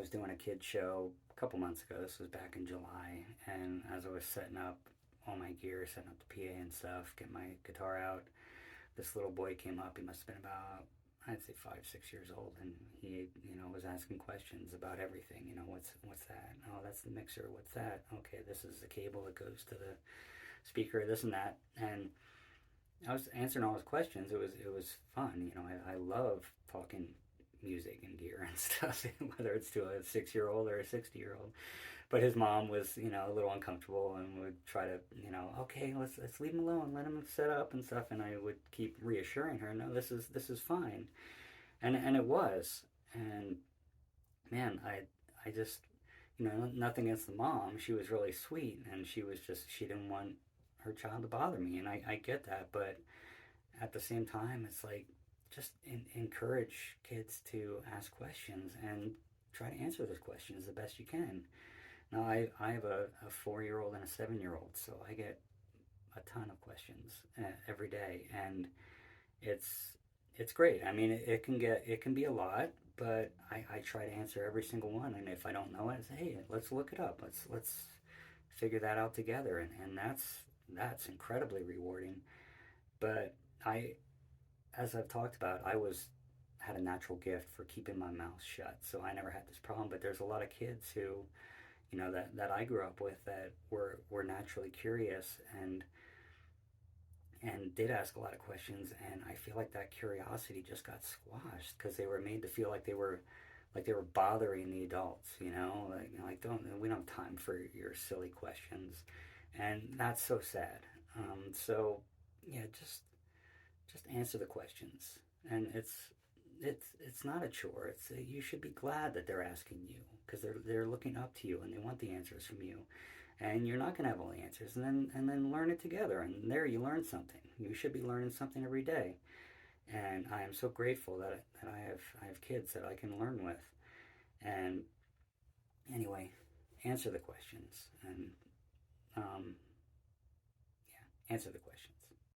was doing a kid show a couple months ago. This was back in July, and as I was setting up all my gear, setting up the PA and stuff, getting my guitar out, this little boy came up. He must have been about, I'd say 5, 6 years old, and he, was asking questions about everything. What's that? Oh, that's the mixer. What's that? Okay, this is the cable that goes to the speaker. This and that, and I was answering all his questions. It was fun. I love talking music and gear and stuff, whether it's to a 6-year-old or a 60-year-old. But his mom was, a little uncomfortable and would try to, okay, let's leave him alone, let him set up and stuff. And I would keep reassuring her, no, this is fine, and it was. And man, I just, nothing against the mom. She was really sweet, and she didn't want her child to bother me, and I get that, but at the same time, it's like just encourage kids to ask questions and try to answer those questions the best you can. Now, I have a 4-year-old and a 7-year-old, so I get a ton of questions every day, and it's it's great. I mean, it can be a lot, but I try to answer every single one, and if I don't know it, I say, hey, let's look it up. Let's figure that out together, and that's incredibly rewarding. But I, as I've talked about, I was had a natural gift for keeping my mouth shut, so I never had this problem. But there's a lot of kids who, that I grew up with that were naturally curious and did ask a lot of questions, and I feel like that curiosity just got squashed because they were made to feel like they were bothering the adults, like don't we don't have time for your silly questions, and that's so sad. So yeah, just answer the questions, and it's not a chore. It's you should be glad that they're asking you because they're looking up to you and they want the answers from you, and you're not going to have all the answers, and then learn it together, and there you learn something. You should be learning something every day, and I am so grateful that I have kids that I can learn with. And anyway, answer the questions, and yeah, answer the questions.